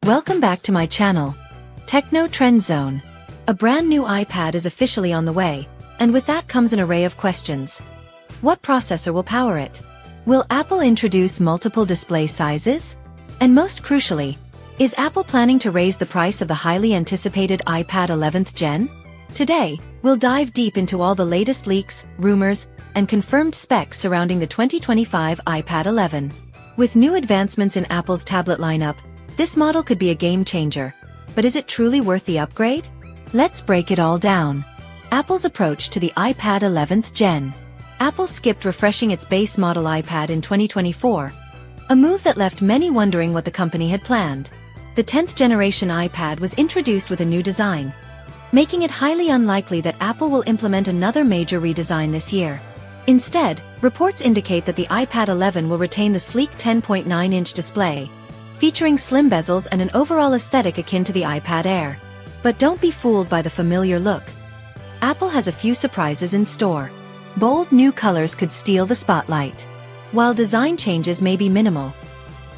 Welcome back to my channel, Techno Trend Zone. A brand new iPad is officially on the way, and with that comes an array of questions. What processor will power it? Will Apple introduce multiple display sizes? And most crucially, is Apple planning to raise the price of the highly anticipated iPad 11th Gen? Today, we'll dive deep into all the latest leaks, rumors, and confirmed specs surrounding the 2025 iPad 11. With new advancements in Apple's tablet lineup, this model could be a game changer. But is it truly worth the upgrade? Let's break it all down. Apple's approach to the iPad 11th Gen. Apple skipped refreshing its base model iPad in 2024, a move that left many wondering what the company had planned. The 10th generation iPad was introduced with a new design, making it highly unlikely that Apple will implement another major redesign this year. Instead, reports indicate that the iPad 11 will retain the sleek 10.9-inch display, featuring slim bezels and an overall aesthetic akin to the iPad Air. But don't be fooled by the familiar look. Apple has a few surprises in store. Bold new colors could steal the spotlight. While design changes may be minimal,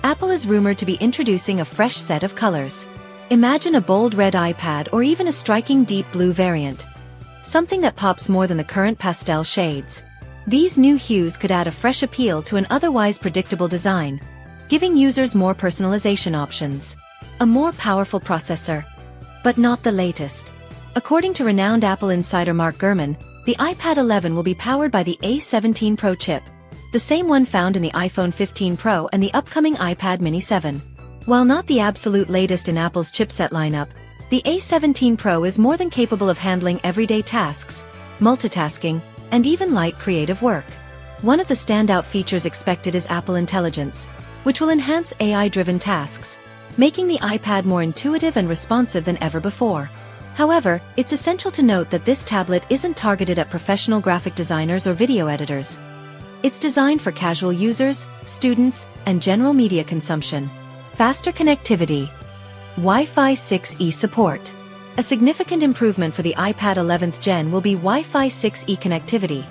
Apple is rumored to be introducing a fresh set of colors. Imagine a bold red iPad or even a striking deep blue variant, something that pops more than the current pastel shades. These new hues could add a fresh appeal to an otherwise predictable design, giving users more personalization options. A more powerful processor, but not the latest. According to renowned Apple insider Mark Gurman, the iPad 11 will be powered by the A17 Pro chip, the same one found in the iPhone 15 Pro and the upcoming iPad mini 7. While not the absolute latest in Apple's chipset lineup, the A17 Pro is more than capable of handling everyday tasks, multitasking, and even light creative work. One of the standout features expected is Apple Intelligence, which will enhance AI-driven tasks, making the iPad more intuitive and responsive than ever before. However, it's essential to note that this tablet isn't targeted at professional graphic designers or video editors. It's designed for casual users, students, and general media consumption. Faster connectivity. Wi-Fi 6E support. A significant improvement for the iPad 11th Gen will be Wi-Fi 6E connectivity,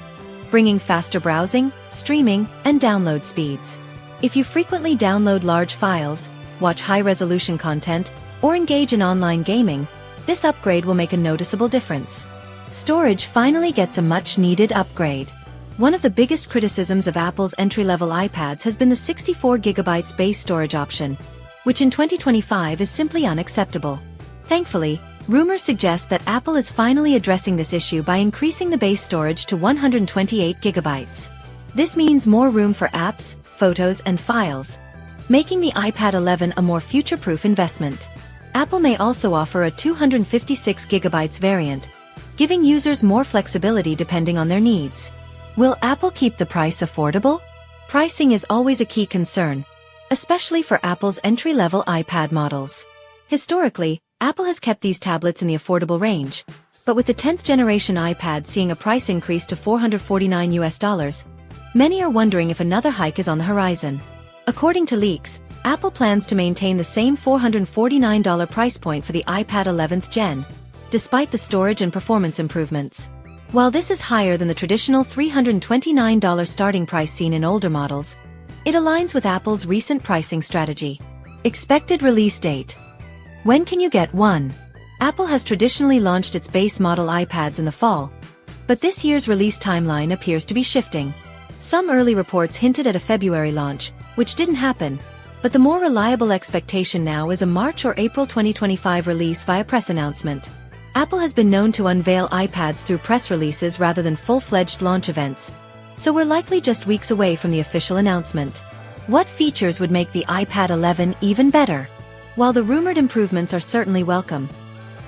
bringing faster browsing, streaming, and download speeds. If you frequently download large files, watch high-resolution content, or engage in online gaming, this upgrade will make a noticeable difference. Storage finally gets a much-needed upgrade. One of the biggest criticisms of Apple's entry-level iPads has been the 64GB base storage option, which in 2025 is simply unacceptable. Thankfully, rumors suggest that Apple is finally addressing this issue by increasing the base storage to 128GB. This means more room for apps, photos, and files, making the iPad 11 a more future-proof investment. Apple may also offer a 256GB variant, giving users more flexibility depending on their needs. Will Apple keep the price affordable? Pricing is always a key concern, especially for Apple's entry-level iPad models. Historically, Apple has kept these tablets in the affordable range, but with the 10th generation iPad seeing a price increase to $449, many are wondering if another hike is on the horizon. According to leaks, Apple plans to maintain the same $449 price point for the iPad 11th Gen, despite the storage and performance improvements. While this is higher than the traditional $329 starting price seen in older models, it aligns with Apple's recent pricing strategy. Expected release date. When can you get one? Apple has traditionally launched its base model iPads in the fall, but this year's release timeline appears to be shifting. Some early reports hinted at a February launch, which didn't happen, but the more reliable expectation now is a March or April 2025 release via press announcement. Apple has been known to unveil iPads through press releases rather than full-fledged launch events, so we're likely just weeks away from the official announcement. What features would make the iPad 11 even better? While the rumored improvements are certainly welcome,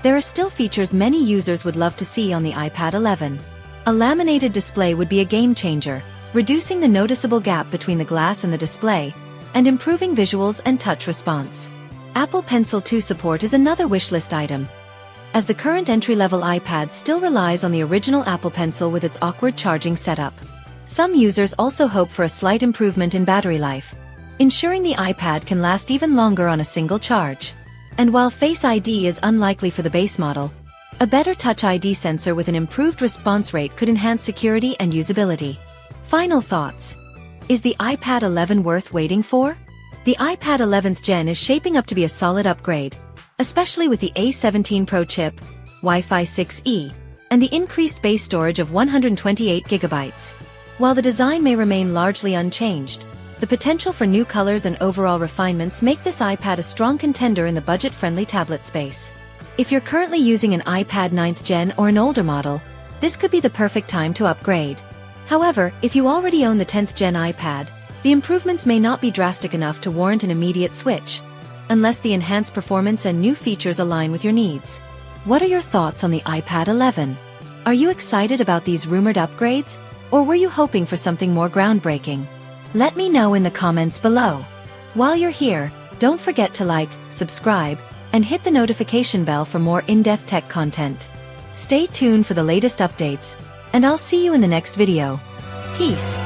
there are still features many users would love to see on the iPad 11. A laminated display would be a game-changer, reducing the noticeable gap between the glass and the display, and improving visuals and touch response. Apple Pencil 2 support is another wishlist item, as the current entry-level iPad still relies on the original Apple Pencil with its awkward charging setup. Some users also hope for a slight improvement in battery life, ensuring the iPad can last even longer on a single charge. And while Face ID is unlikely for the base model, a better Touch ID sensor with an improved response rate could enhance security and usability. Final thoughts. Is the iPad 11 worth waiting for? The iPad 11th Gen is shaping up to be a solid upgrade, especially with the A17 Pro chip, Wi-Fi 6E, and the increased base storage of 128GB. While the design may remain largely unchanged, the potential for new colors and overall refinements make this iPad a strong contender in the budget-friendly tablet space. If you're currently using an iPad 9th Gen or an older model, this could be the perfect time to upgrade. However, if you already own the 10th Gen iPad, the improvements may not be drastic enough to warrant an immediate switch, unless the enhanced performance and new features align with your needs. What are your thoughts on the iPad 11? Are you excited about these rumored upgrades, or were you hoping for something more groundbreaking? Let me know in the comments below. While you're here, don't forget to like, subscribe, and hit the notification bell for more in-depth tech content. Stay tuned for the latest updates, and I'll see you in the next video. Peace.